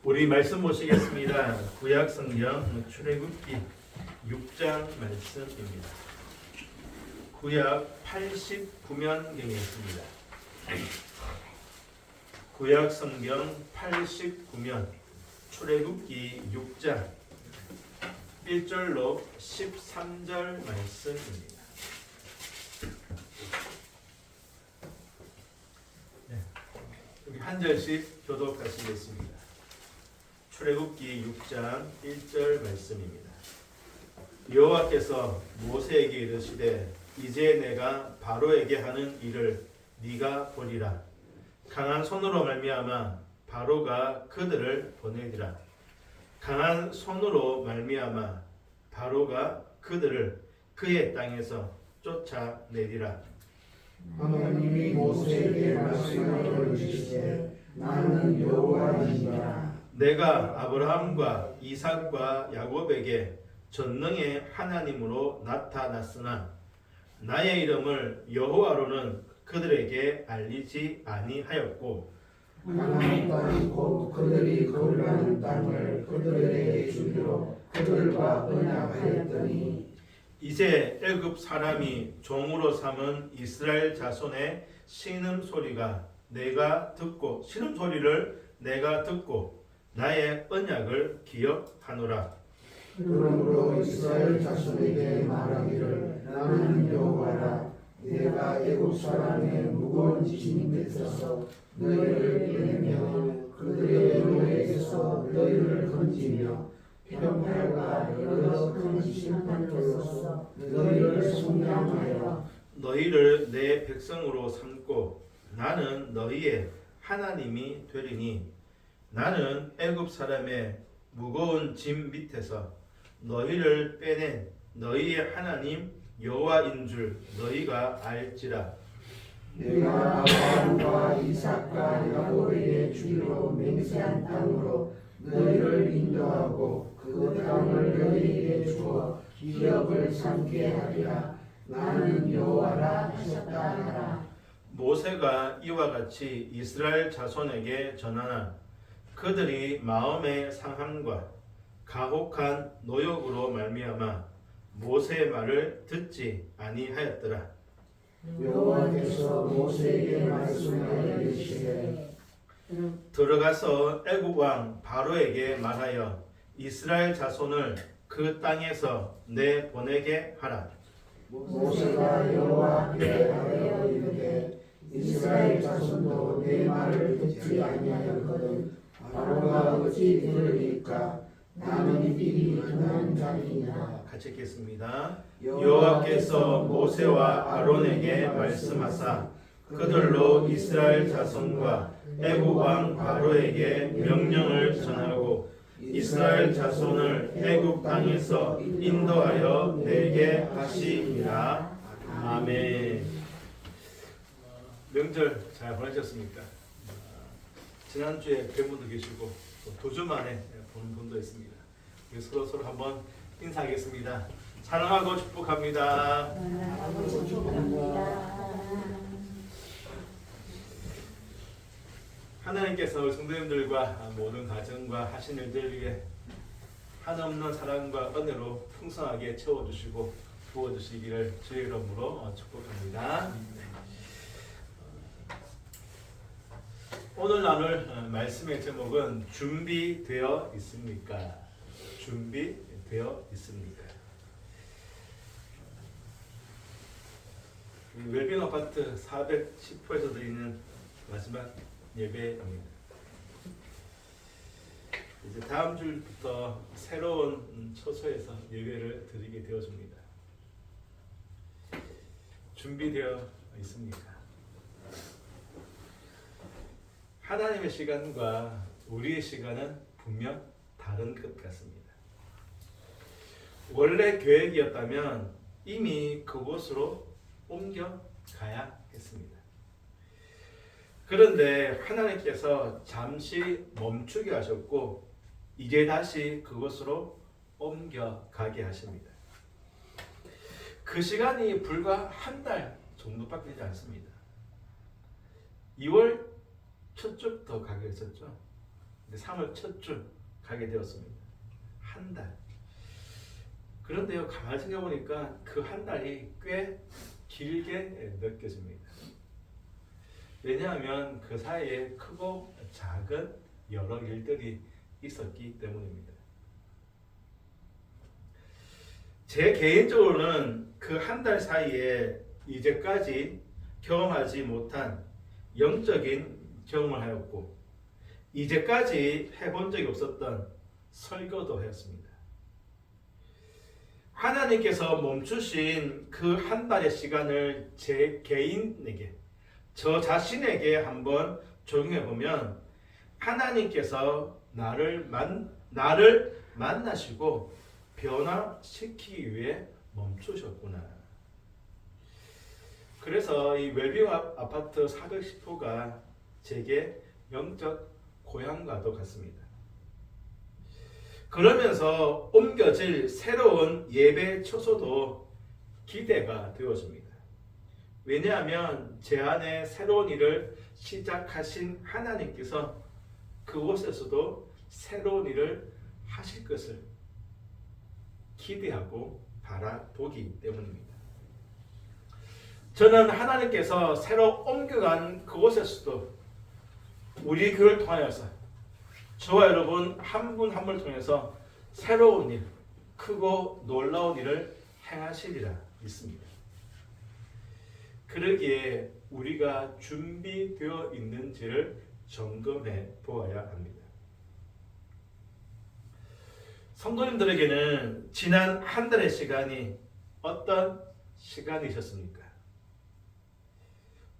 우리 말씀 보시겠습니다. 구약 성경 출애굽기 6장 말씀입니다. 구약 89면경에 있습니다. 구약 성경 89면 출애굽기 6장 1절로 13절 말씀입니다. 네. 여기 한 절씩 교독하시겠습니다. 출애굽기 6장 1절 말씀입니다. 여호와께서 모세에게 이르시되 이제 내가 바로에게 하는 일을 네가 보리라. 강한 손으로 말미암아 바로가 그들을 보내리라. 강한 손으로 말미암아 바로가 그들을 그의 땅에서 쫓아내리라. 하나님이 모세에게 말씀하여 이르시되 나는 여호와이니라. 내가 아브라함과 이삭과 야곱에게 전능의 하나님으로 나타났으나 나의 이름을 여호와로는 그들에게 알리지 아니하였고 하나님 땅이 곧 그들이 거류하는 땅을 그들에게 주기로 그들과 언약하였더니 이제 애굽 사람이 종으로 삼은 이스라엘 자손의 신음소리가 내가 듣고 신음소리를 내가 듣고 나의 언약을 기억하노라. 그러므로 이스라엘 자손에게 말하기를 나는 여호와라. 내가 애굽 사람의 무거운 짐 밑에서 너희를 빼내며 그들의 노예에서 너희를 건지며 병팔과 여러 큰 심판으로서 너희를 속량하여 너희를 내 백성으로 삼고 나는 너희의 하나님이 되리니 나는 애굽 사람의 무거운 짐 밑에서 너희를 빼낸 너희의 하나님 여호와인 줄 너희가 알지라. 내가 아브라함과 이삭과 야곱에게 주기로 맹세한 땅으로 너희를 인도하고 그 땅을 너희에게 주어 기업을 삼게 하리라. 나는 여호와라 하셨다 하라. 모세가 이와 같이 이스라엘 자손에게 전하나 그들이 마음의 상함과 가혹한 노역으로 말미암아 모세의 말을 듣지 아니하였더라. 여호와께서 모세에게 말씀하여 이르시되 들어가서 애굽 왕 바로에게 말하여 이스라엘 자손을 그 땅에서 내보내게 하라. 모세가 여호와 앞에 하여 이르되 이스라엘 자손도 내 말을 듣지 아니하였거든 바로가 어찌 들으리까. 나는 이들이 흔한 자이니라. 같이 읽겠습니다. 여호와께서 모세와 아론에게 말씀하사 그들로 이스라엘 자손과 애굽 왕 바로에게 명령을 전하고 이스라엘 자손을 애굽 땅에서 인도하여 내게 하시니라. 아멘. 명절 잘 보내셨습니까? 지난주에 뵌 분도 계시고 또 2주 만에 보는 분도 있습니다. 우리 서로 한번 인사하겠습니다. 사랑하고 축복합니다. 하나님께서 우리 성도님들과 모든 가정과 하신 일들 위해 한없는 사랑과 은혜로 풍성하게 채워주시고 부어주시기를 주의 이름으로 축복합니다. 오늘 나눌 말씀의 제목은 준비되어 있습니까? 준비되어 있습니까? 웰빙 아파트 410호에서 드리는 마지막 예배입니다. 이제 다음 주부터 새로운 처소에서 예배를 드리게 되어집니다. 준비되어 있습니까? 하나님의 시간과 우리의 시간은 분명 다른 것 같습니다. 원래 계획이었다면 이미 그곳으로 옮겨가야 했습니다. 그런데 하나님께서 잠시 멈추게 하셨고 이제 다시 그곳으로 옮겨가게 하십니다. 그 시간이 불과 한 달 정도밖에 되지 않습니다. 2월 첫 주부터 가게 했었죠. 근데 3월 첫 주 가게 되었습니다. 한 달. 그런데요, 가만히 생각해보니까 그 한 달이 꽤 길게 느껴집니다. 왜냐하면 그 사이에 크고 작은 여러 일들이 있었기 때문입니다. 제 개인적으로는 그 한 달 사이에 이제까지 경험하지 못한 영적인 경험을 하였고, 이제까지 해본 적이 없었던 설교도 하였습니다. 하나님께서 멈추신 그 한 달의 시간을 제 개인에게, 저 자신에게 한번 적용해 보면, 하나님께서 나를 만나시고 변화시키기 위해 멈추셨구나. 그래서 이 웰빙 아파트 410호가 제게 영적 고향과도 같습니다. 그러면서 옮겨질 새로운 예배 처소도 기대가 되어집니다. 왜냐하면 제 안에 새로운 일을 시작하신 하나님께서 그곳에서도 새로운 일을 하실 것을 기대하고 바라보기 때문입니다. 저는 하나님께서 새로 옮겨간 그곳에서도 우리 교회를 통하여서 저와 여러분 한 분 한 분을 통해서 새로운 일, 크고 놀라운 일을 행하시리라 믿습니다. 그러기에 우리가 준비되어 있는지를 점검해 보아야 합니다. 성도님들에게는 지난 한 달의 시간이 어떤 시간이셨습니까?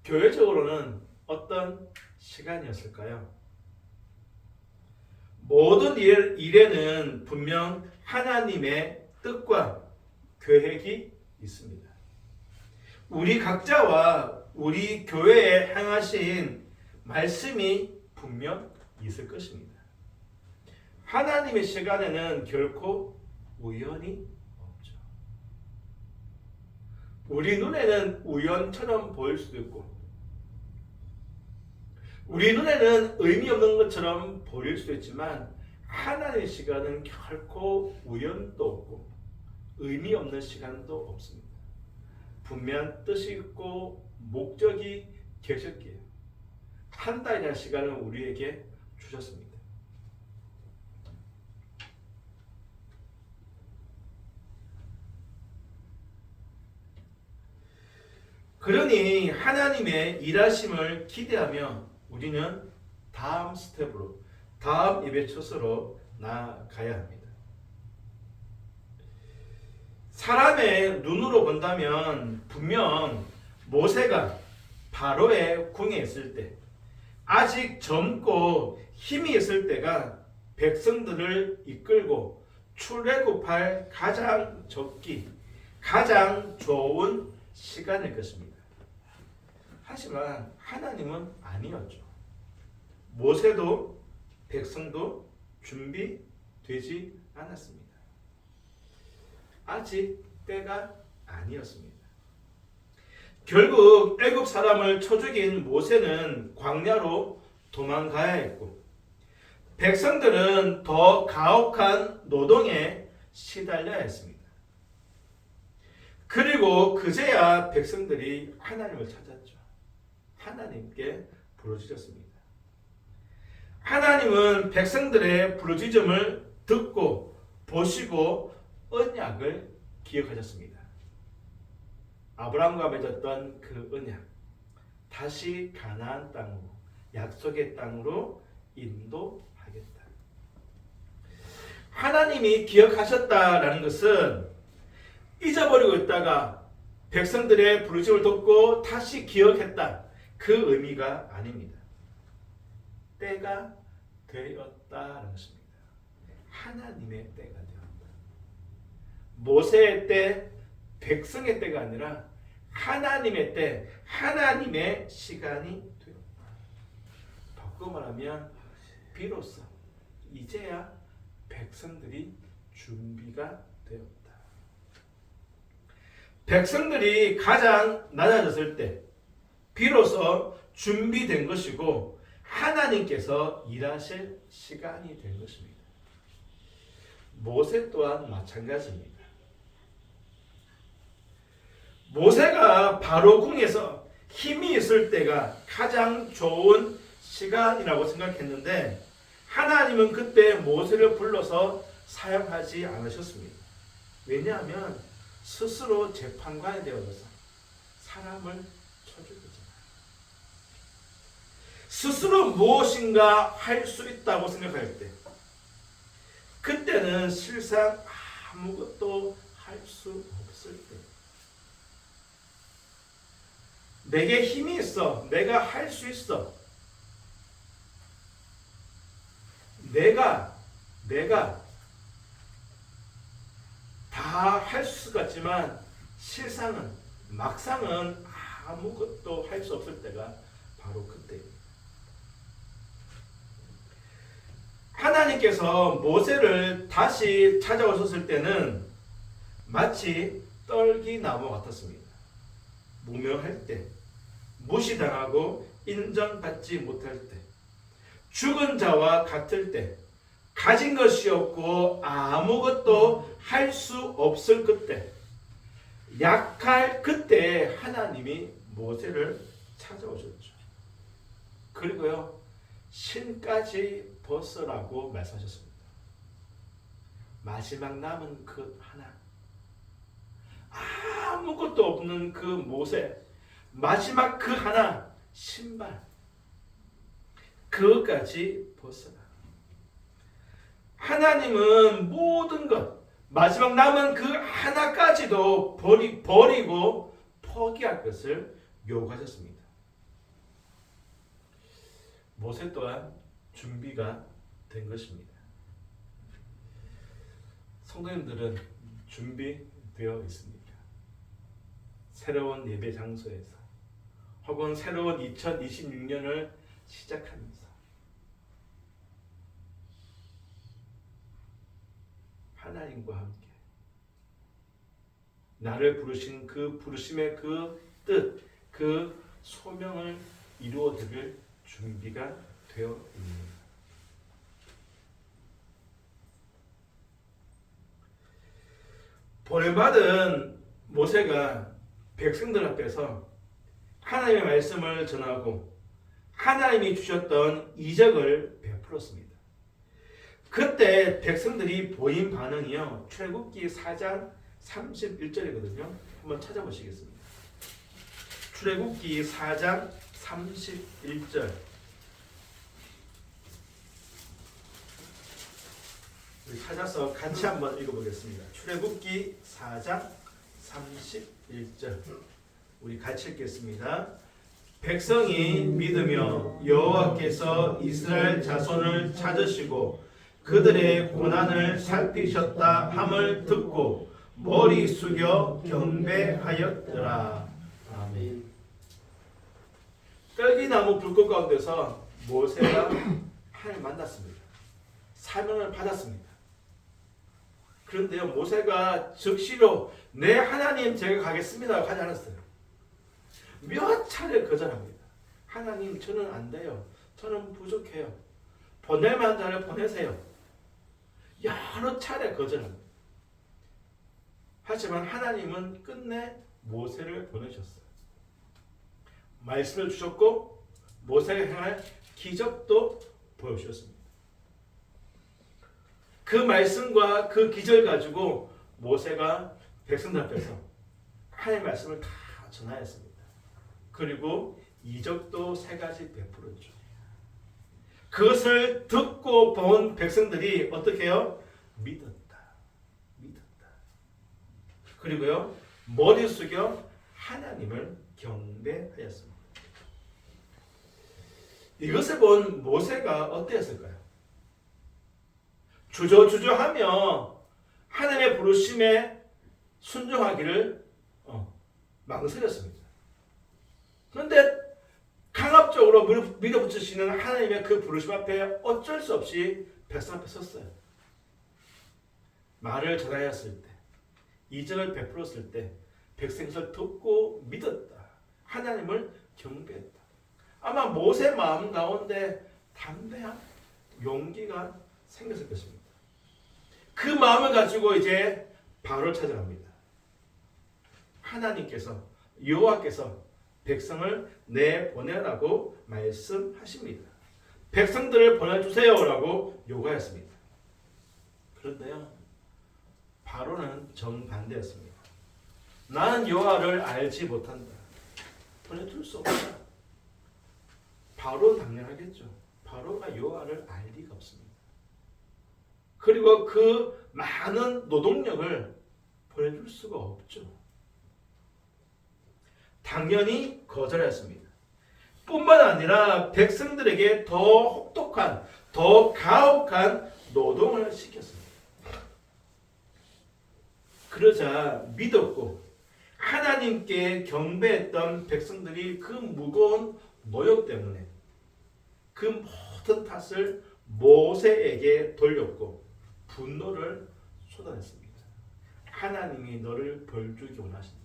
교회적으로는 어떤 시간이었을까요? 모든 일에는 분명 하나님의 뜻과 계획이 있습니다. 우리 각자와 우리 교회에 행하신 말씀이 분명 있을 것입니다. 하나님의 시간에는 결코 우연이 없죠. 우리 눈에는 우연처럼 보일 수도 있고, 우리 눈에는 의미 없는 것처럼 보일 수도 있지만, 하나님의 시간은 결코 우연도 없고 의미 없는 시간도 없습니다. 분명 뜻이 있고 목적이 계셨기에 한 달이라는 시간을 우리에게 주셨습니다. 그러니 하나님의 일하심을 기대하며 우리는 다음 스텝으로, 다음 예배 처소로 나아가야 합니다. 사람의 눈으로 본다면 분명 모세가 바로의 궁에 있을 때, 아직 젊고 힘이 있을 때가 백성들을 이끌고 출애굽할 가장 적기, 가장 좋은 시간일 것입니다. 하지만 하나님은 아니었죠. 모세도 백성도 준비되지 않았습니다. 아직 때가 아니었습니다. 결국 애굽 사람을 쳐 죽인 모세는 광야로 도망가야 했고, 백성들은 더 가혹한 노동에 시달려야 했습니다. 그리고 그제야 백성들이 하나님을 찾았죠. 하나님께 부르짖었습니다. 하나님은 백성들의 부르짖음을 듣고 보시고 언약을 기억하셨습니다. 아브라함과 맺었던 그 언약, 다시 가나안 땅으로, 약속의 땅으로 인도하겠다. 하나님이 기억하셨다라는 것은 잊어버리고 있다가 백성들의 부르짖음을 듣고 다시 기억했다, 그 의미가 아닙니다. 때가 되었다라는 것입니다. 하나님의 때가 되었다. 모세의 때, 백성의 때가 아니라 하나님의 때, 하나님의 시간이 되었다. 바꾸어 말하면 비로소 이제야 백성들이 준비가 되었다. 백성들이 가장 낮아졌을 때 비로소 준비된 것이고, 하나님께서 일하실 시간이 된 것입니다. 모세 또한 마찬가지입니다. 모세가 바로 궁에서 힘이 있을 때가 가장 좋은 시간이라고 생각했는데 하나님은 그때 모세를 불러서 사용하지 않으셨습니다. 왜냐하면 스스로 재판관이 되어서 사람을 쳐죽이잖아요. 스스로 무엇인가 할 수 있다고 생각할 때 그때는 실상 아무것도 할 수 없을 때 내게 힘이 있어. 내가 할 수 있어. 내가 다 할 수 같지만 실상은 막상은 아무것도 할 수 없을 때가 바로 그때입니다. 하나님께서 모세를 다시 찾아오셨을 때는 마치 떨기나무 같았습니다. 무명할 때, 무시당하고 인정받지 못할 때, 죽은 자와 같을 때, 가진 것이 없고 아무것도 할 수 없을 그때, 약할 그때 하나님이 모세를 찾아오셨죠. 그리고요, 신까지 벗으라고 말씀하셨습니다. 마지막 남은 그 하나, 아무것도 없는 그 모세, 마지막 그 하나, 신발, 그것까지 벗어라. 하나님은 모든 것, 마지막 남은 그 하나까지도 버리고 포기할 것을 요구하셨습니다. 모세 또한 준비가 된 것입니다. 성도님들은 준비되어 있습니까? 새로운 예배 장소에서 혹은 새로운 2026년을 시작하면서 하나님과 함께 나를 부르신 그 부르심의 그 뜻, 그 소명을 이루어 드릴 준비가 되어 있습니다. 보내받은 모세가 백성들 앞에서 하나님의 말씀을 전하고 하나님이 주셨던 이적을 베풀었습니다. 그때 백성들이 보인 반응이요, 출애굽기 4장 31절이거든요. 한번 찾아보시겠습니다. 출애굽기 4장 31절. 우리 찾아서 같이 한번 읽어보겠습니다. 출애굽기 4장 31절. 우리 같이 읽겠습니다. 백성이 믿으며 여호와께서 이스라엘 자손을 찾으시고 그들의 고난을 살피셨다 함을 듣고 머리 숙여 경배하였더라. 아멘. 떨기나무 불꽃 가운데서 모세가 하나님을 만났습니다. 사명을 받았습니다. 그런데요, 모세가 즉시로 네 하나님 제가 가겠습니다 하지 않았어요. 몇 차례 거절합니다. 하나님 저는 안 돼요. 저는 부족해요. 보낼 만한 자를 보내세요. 여러 차례 거절합니다. 하지만 하나님은 끝내 모세를 보내셨어요. 말씀을 주셨고 모세가 행할 기적도 보여주셨습니다. 그 말씀과 그 기절 가지고 모세가 백성들 앞에서 하나님의 말씀을 다 전하였습니다. 그리고 이적도 3가지 베풀었죠. 그것을 듣고 본 백성들이 어떻게 해요? 믿었다. 그리고요, 머리 숙여 하나님을 경배하였습니다. 이것을 본 모세가 어땠을까요? 주저하며 하나님의 부르심에 순종하기를 망설였습니다. 그런데 강압적으로 밀어붙이시는 하나님의 그 부르심 앞에 어쩔 수 없이 백성 앞에 섰어요. 말을 전하였을 때, 이적을 베풀었을 때 백성을 듣고 믿었다. 하나님을 경배했다. 아마 모세 마음 가운데 담대한 용기가 생겼을 것입니다. 그 마음을 가지고 이제 바로를 찾아갑니다. 하나님께서 여호와께서 백성을 내보내라고 말씀하십니다. 백성들을 보내주세요라고 요구하였습니다. 그런데요, 바로는 정반대였습니다. 나는 여호와를 알지 못한다. 보내줄 수 없다. 바로는 당연하겠죠. 바로가 여호와를 알 리가 없습니다. 그리고 그 많은 노동력을 보내줄 수가 없죠. 당연히 거절했습니다. 뿐만 아니라 백성들에게 더 혹독한, 더 가혹한 노동을 시켰습니다. 그러자 믿었고 하나님께 경배했던 백성들이 그 무거운 노역 때문에 그 모든 탓을 모세에게 돌렸고 분노를 쏟아냈습니다. 하나님이 너를 벌주기 원하신다.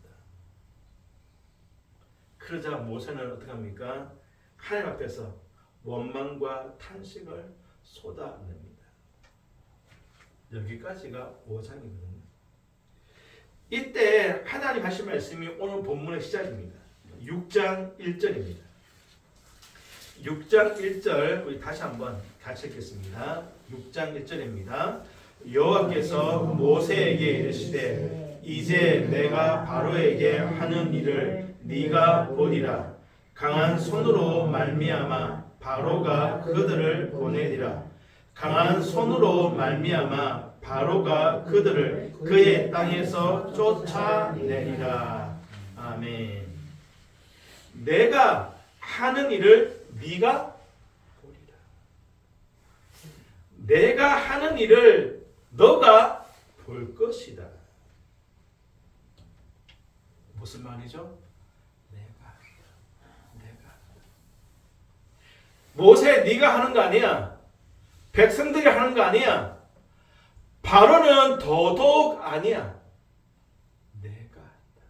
그러자 모세는 어떻게 합니까? 하나님 앞에서 원망과 탄식을 쏟아냅니다. 여기까지가 5장이거든요. 이때 하나님 하신 말씀이 오늘 본문의 시작입니다. 6장 1절입니다. 6장 1절 우리 다시 한번 같이 읽겠습니다. 6장 1절입니다. 여호와께서 모세에게 이르시되 이제 내가 바로에게 하는 일을 네가 보리라. 강한 손으로 말미암아 바로가 그들을 보내리라. 강한 손으로 말미암아 바로가 그들을 그의 땅에서 쫓아내리라. 아멘. 내가 하는 일을 네가 보리라. 내가 하는 일을 너가 볼 것이다. 무슨 말이죠? 내가. 모세 네가 하는 거 아니야. 백성들이 하는 거 아니야. 바로는 더더욱 아니야. 내가 한다.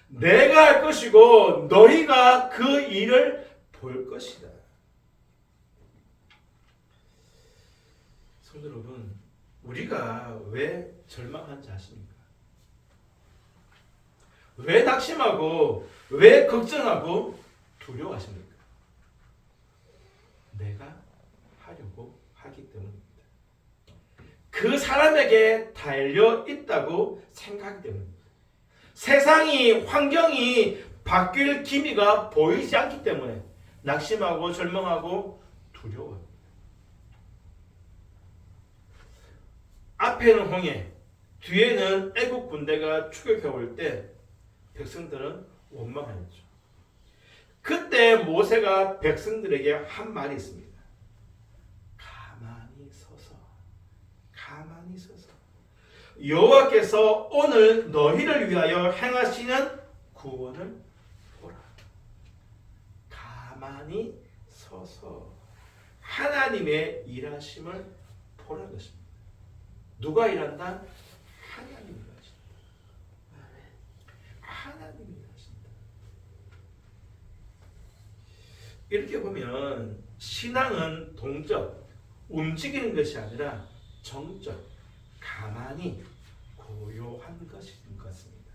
내가 할 것이고 너희가 그 일을 볼 것이다. 성도 여러분, 우리가 왜 절망한지 아십니까? 왜 낙심하고 왜 걱정하고 두려워하십니까? 내가 하려고 하기 때문입니다. 그 사람에게 달려 있다고 생각하기 때문입니다. 세상이, 환경이 바뀔 기미가 보이지 않기 때문에 낙심하고 절망하고 두려워합니다. 앞에는 홍해, 뒤에는 애국 군대가 추격해 올 때 백성들은 원망하였죠. 그때 모세가 백성들에게 한 말이 있습니다. 가만히 서서 여호와께서 오늘 너희를 위하여 행하시는 구원을 보라. 가만히 서서 하나님의 일하심을 보라는 것입니다. 누가 일한다? 하나님이 일하신다. 하나님이 일하신다. 이렇게 보면 신앙은 동적, 움직이는 것이 아니라 정적, 가만히 고요한 것인 것 같습니다.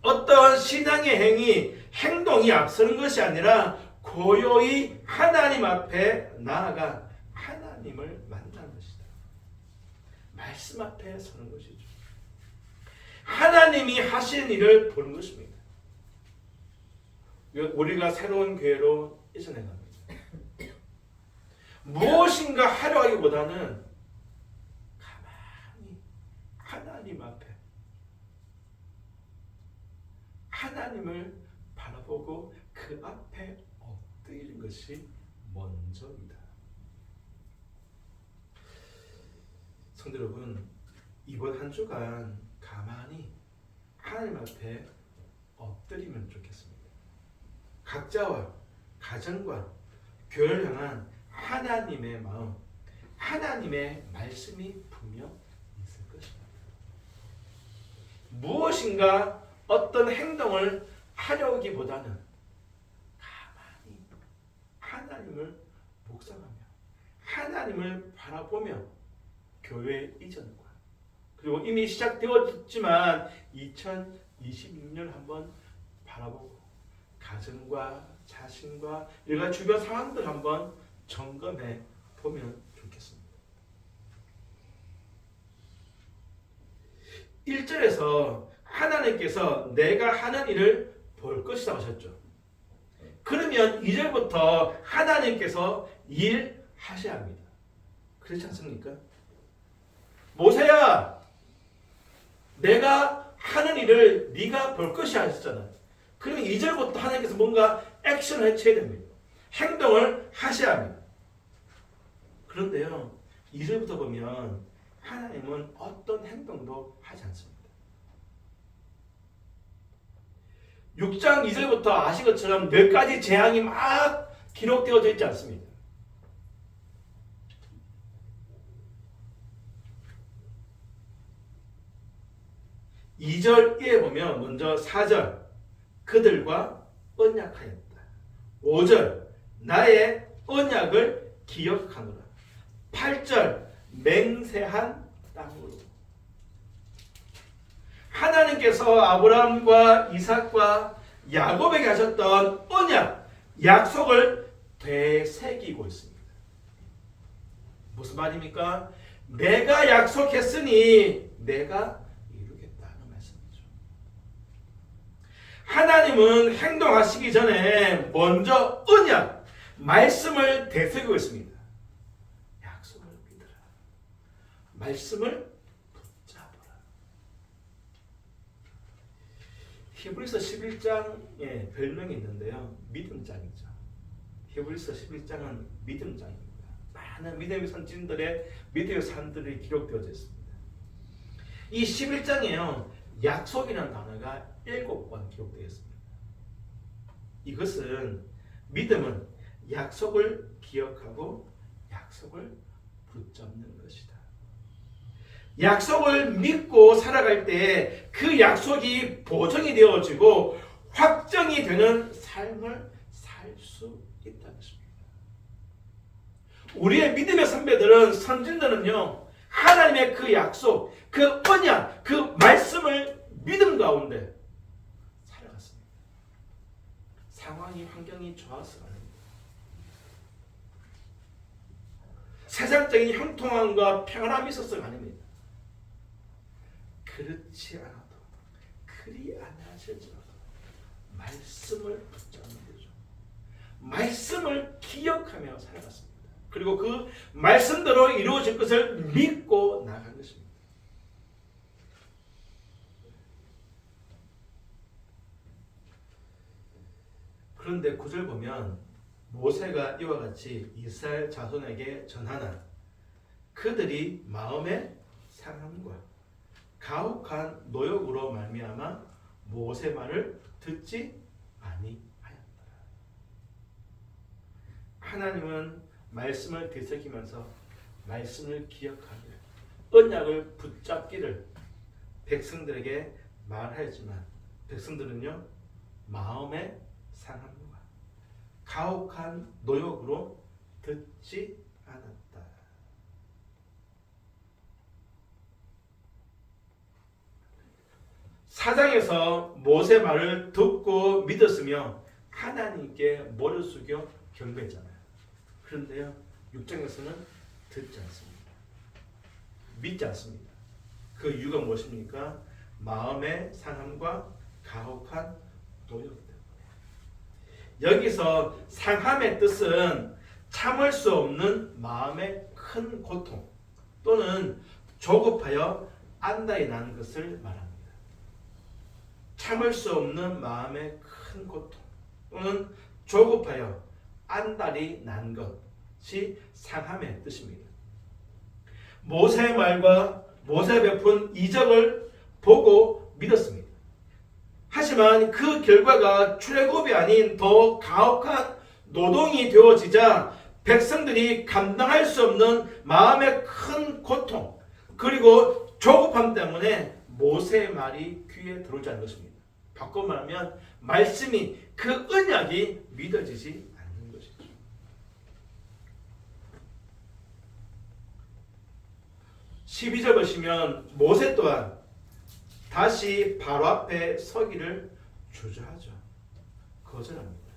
어떤 신앙의 행동이 앞서는 것이 아니라 고요히 하나님 앞에 나아가 하나님을 만나는 것이다. 말씀 앞에 서는 것이죠. 하나님이 하시는 일을 보는 것입니다. 우리가 새로운 교회로 이전해 갑니다. 무엇인가 하려 하기보다는 가만히 하나님 앞에 하나님을 바라보고 그 앞에 엎드리는 것이 먼저입니다. 성도 여러분, 이번 한 주간 가만히 하나님 앞에 엎드리면 좋겠습니다. 각자와 가정과 교회를 향한 하나님의 마음, 하나님의 말씀이 분명 있을 것입니다. 무엇인가 어떤 행동을 하려기보다는 하나님을 묵상하며 하나님을 바라보며 교회 이전과 그리고 이미 시작되었지만 2026년 한번 바라보고 가정과 자신과 일가 주변 상황들 한번 점검해 보면 좋겠습니다. 1절에서 하나님께서 내가 하는 일을 볼 것이라고 하셨죠. 그러면 2절부터 하나님께서 일하셔야 합니다. 그렇지 않습니까? 모세야, 내가 하는 일을 네가 볼 것이야 하셨잖아요. 그러면 2절부터 하나님께서 뭔가 액션을 해쳐야 됩니다. 행동을 하셔야 합니다. 그런데요, 2절부터 보면 하나님은 어떤 행동도 하지 않습니다. 6장 2절부터 아신 것처럼 몇 가지 재앙이 막 기록되어져 있지 않습니다. (2절) 에 보면 먼저 4절 그들과 언약하였다. 5절 나의 언약을 기억하노라. 8절 맹세한 땅으로. 하나님께서 아브라함과 이삭과 야곱에게 하셨던 언약, 약속을 되새기고 있습니다. 무슨 말입니까? 내가 약속했으니 내가 이루겠다는 말씀이죠. 하나님은 행동하시기 전에 먼저 언약, 말씀을 되새기고 있습니다. 약속을 믿으라. 말씀을 히브리서 11장에 별명이 있는데요. 믿음장이죠. 히브리서 11장은 믿음장입니다. 많은 믿음의 선진들의 믿음의 삶들이 기록되어져 있습니다. 이 11장에요. 약속이라는 단어가 7번 기록되어 있습니다. 이것은 믿음은 약속을 기억하고 약속을 붙잡는 것이다. 약속을 믿고 살아갈 때 그 약속이 보정이 되어지고 확정이 되는 삶을 살 수 있다는 것입니다. 우리의 믿음의 선배들은, 선진들은요, 하나님의 그 약속, 그 언약, 그 말씀을 믿음 가운데 살아갔습니다. 상황이, 환경이 좋아서가 아닙니다. 세상적인 형통함과 평안함이 있어서가 아닙니다. 그렇지 않아도, 그리 아니하실지라도 말씀을 붙잡는 거죠. 말씀을 기억하며 살아갔습니다. 그리고 그 말씀대로 이루어질 것을 믿고 나간 것입니다. 그런데 9절 보면 모세가 이와 같이 이스라엘 자손에게 전하나 그들이 마음의 상함과 가혹한 노역으로 말미암아 모세 말을 듣지 아니하였더라. 하나님은 말씀을 되새기면서 말씀을 기억하기를, 언약을 붙잡기를 백성들에게 말하였지만 백성들은요, 마음의 상함과 가혹한 노역으로 듣지 않았다. 사장에서 모세 말을 듣고 믿었으며 하나님께 머리 숙여 경배했잖아요. 그런데요, 6장에서는 듣지 않습니다. 믿지 않습니다. 그 이유가 무엇입니까? 마음의 상함과 가혹한 노역 때문에. 여기서 상함의 뜻은 참을 수 없는 마음의 큰 고통 또는 조급하여 안달이 나는 것을 말합니다. 참을 수 없는 마음의 큰 고통 또는 조급하여 안달이 난 것이 상함의 뜻입니다. 모세의 말과 모세 베푼 이적을 보고 믿었습니다. 하지만 그 결과가 출애굽이 아닌 더 가혹한 노동이 되어지자 백성들이 감당할 수 없는 마음의 큰 고통 그리고 조급함 때문에 모세의 말이 귀에 들어오지 않는 것입니다. 바꿔 말하면 말씀이, 그 언약이 믿어지지 않는 것이죠. 12절 보시면 모세 또한 다시 바로 앞에 서기를 주저하죠. 거절합니다.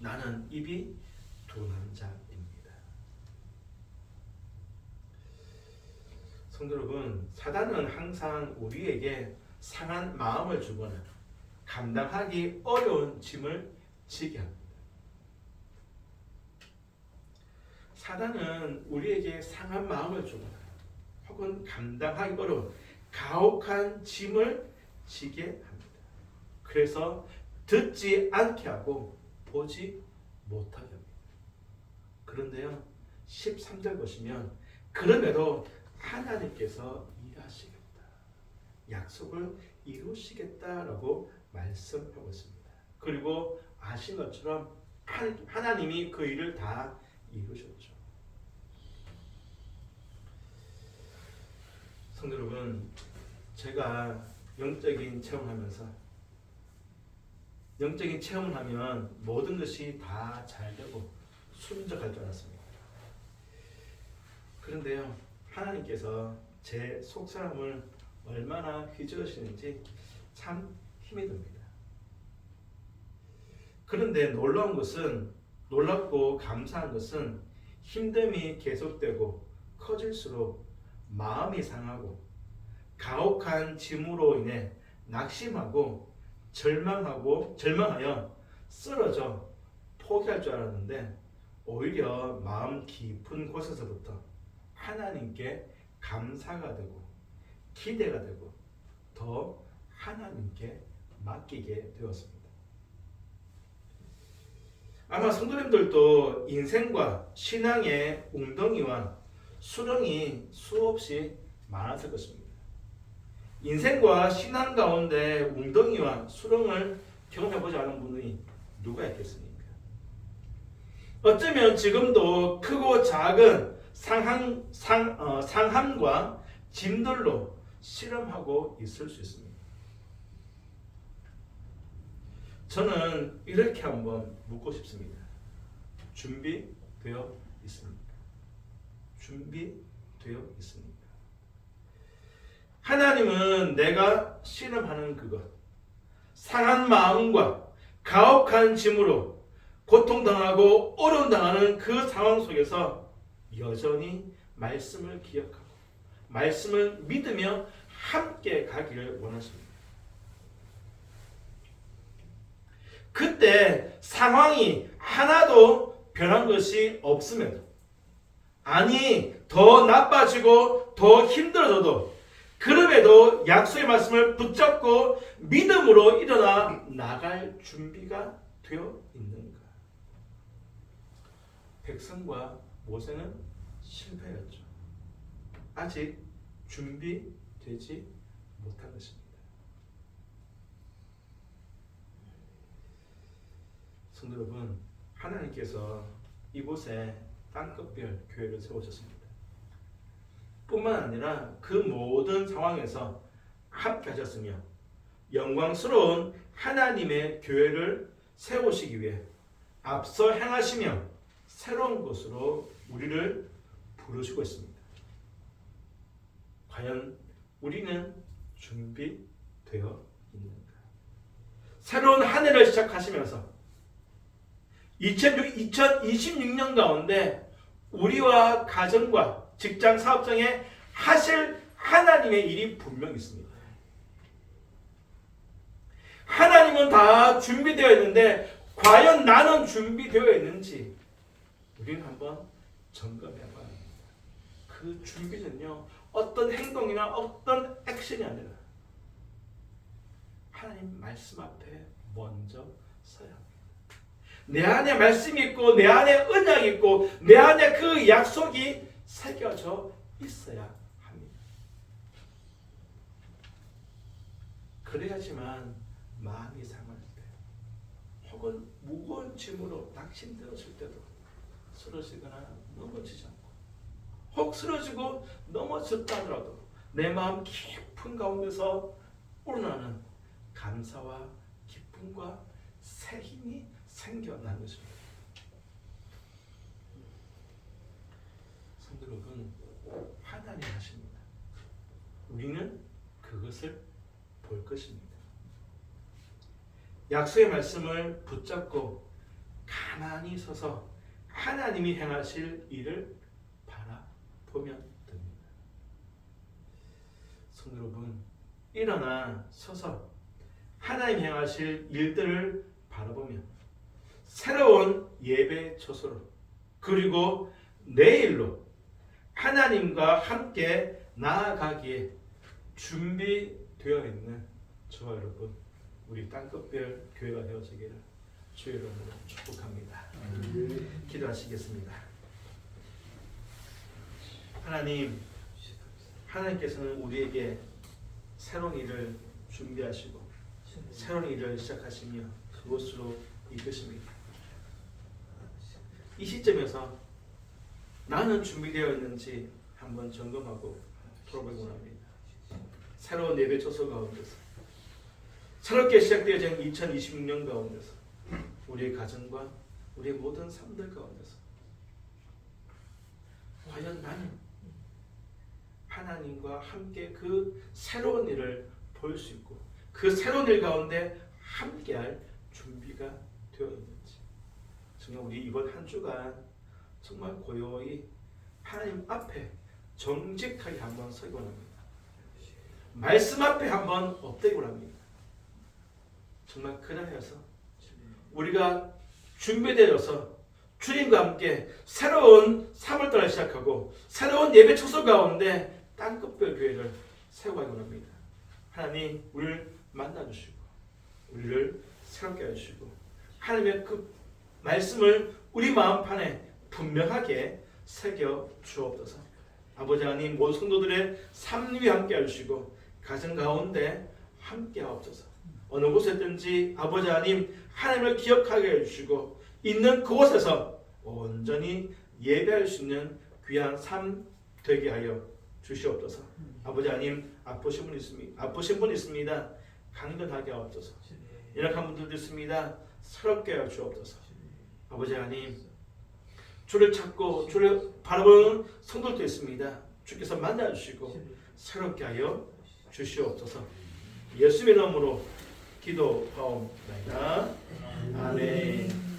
나는 입이 둔한 자입니다. 성도 여러분, 사단은 항상 우리에게 상한 마음을 주거나 감당하기 어려운 짐을 지게 합니다. 사단은 우리에게 상한 마음을 주거나 혹은 감당하기 어려운 가혹한 짐을 지게 합니다. 그래서 듣지 않게 하고 보지 못하게 합니다. 그런데요, 13절 보시면 그럼에도 하나님께서 일하시겠다, 약속을 이루시겠다라고 말씀하고 있습니다. 그리고 아신 것처럼 하나님이 그 일을 다 이루셨죠. 성도 여러분, 제가 영적인 체험을 하면 모든 것이 다 잘 되고 순적할 줄 알았습니다. 그런데요, 하나님께서 제 속사람을 얼마나 휘저으시는지 참 힘이 듭니다. 그런데 놀랍고 감사한 것은 힘듦이 계속되고 커질수록 마음이 상하고 가혹한 짐으로 인해 낙심하고 절망하여 쓰러져 포기할 줄 알았는데 오히려 마음 깊은 곳에서부터 하나님께 감사가 되고 기대가 되고 더 하나님께 맡기게 되었습니다. 아마 성도님들도 인생과 신앙의 웅덩이와 수렁이 수없이 많았을 것입니다. 인생과 신앙 가운데 웅덩이와 수렁을 경험해보지 않은 분이 누가 있겠습니까? 어쩌면 지금도 크고 작은 상함과 짐들로 실험하고 있을 수 있습니다. 저는 이렇게 한번 묻고 싶습니다. 준비되어 있습니까? 준비되어 있습니까? 하나님은 내가 실험하는 그것, 상한 마음과 가혹한 짐으로 고통당하고 어려움당하는 그 상황 속에서 여전히 말씀을 기억하고 말씀을 믿으며 함께 가기를 원하십니다. 그때 상황이 하나도 변한 것이 없음에도, 아니 더 나빠지고 더 힘들어져도 그럼에도 약속의 말씀을 붙잡고 믿음으로 일어나 나갈 준비가 되어 있는가? 백성과 모세는 실패했죠. 아직 준비되지 못한 것입니다. 성도 여러분, 하나님께서 이곳에 땅끝별 교회를 세우셨습니다. 뿐만 아니라 그 모든 상황에서 함께 하셨으며 영광스러운 하나님의 교회를 세우시기 위해 앞서 행하시며 새로운 곳으로 우리를 부르시고 있습니다. 과연 우리는 준비되어 있는가? 새로운 한 해를 시작하시면서 2026년 가운데 우리와 가정과 직장 사업장에 하실 하나님의 일이 분명히 있습니다. 하나님은 다 준비되어 있는데 과연 나는 준비되어 있는지 우리는 한번 점검해 봐야 합니다. 그 준비는요, 어떤 행동이나 어떤 액션이 아니라 하나님 말씀 앞에 먼저 서야 합니다. 내 안에 말씀이 있고 내 안에 언약이 있고 내 안에 그 약속이 새겨져 있어야 합니다. 그래야지만 마음이 상할 때 혹은 무거운 짐으로 낙심되었을 때도 쓰러지거나 넘어지지 않고, 혹 쓰러지고 넘어졌다 하더라도 내 마음 깊은 가운데서 우러나는 감사와 기쁨과 새 힘이 생겨난 것입니다. 성도 여러분, 하나님 하나님 하십니다. 우리는 그것을 볼 것입니다. 약속의 말씀을 붙잡고 가만히 서서 하나님이 행하실 일을 바라보면 됩니다. 성도 여러분, 일어나 서서 하나님 행하실 일들을 바라보며 새로운 예배 처소로 그리고 내일로 하나님과 함께 나아가기에 준비되어 있는 저와 여러분, 우리 땅끝별 교회가 되어지기를 주의 이름으로 축복합니다. 기도하시겠습니다. 하나님께서는 우리에게 새로운 일을 준비하시고 새로운 일을 시작하시며 그곳으로 이끄십니다. 이 시점에서 나는 준비되어 있는지 한번 점검하고 돌아보곤 합니다. 새로운 예배 초소 가운데서 새롭게 시작되어진 2026년 가운데서 우리의 가정과 우리의 모든 삶들 가운데서 과연 나는 하나님과 함께 그 새로운 일을 볼 수 있고 그 새로운 일 가운데 함께할 준비가 되어 있는지, 정말 우리 이번 한 주간 정말 고요히 하나님 앞에 정직하게 한번 서기원 합니다. 말씀 앞에 한번 엎드리곤 합니다. 정말 그날에서 우리가 준비되어서 주님과 함께 새로운 3월달을 시작하고 새로운 예배 초소 가운데 땅끝별 교회를 세워가기원 합니다. 하나님, 우리를 만나주시고 우리를 새롭게 해주시고 하나님의 그 말씀을 우리 마음판에 분명하게 새겨 주옵소서. 아버지 하나님, 모든 성도들의 삶 위에 함께 해주시고 가정 가운데 함께 하옵소서. 어느 곳에 있든지 아버지 하나님, 하나님을 기억하게 해주시고 있는 그곳에서 온전히 예배할 수 있는 귀한 삶 되게 하여 주시옵소서. 아버지 하나님, 아프신 분 있습니다. 강건하게 하옵소서. 연약한 분들도 있습니다. 새롭게 하여 주옵소서. 아버지 하나님, 주를 찾고 주를 바라보는 성도들도 있습니다. 주께서 만나주시고 새롭게 하여 주시옵소서. 예수님의 이름으로 기도하옵나이다. 아멘.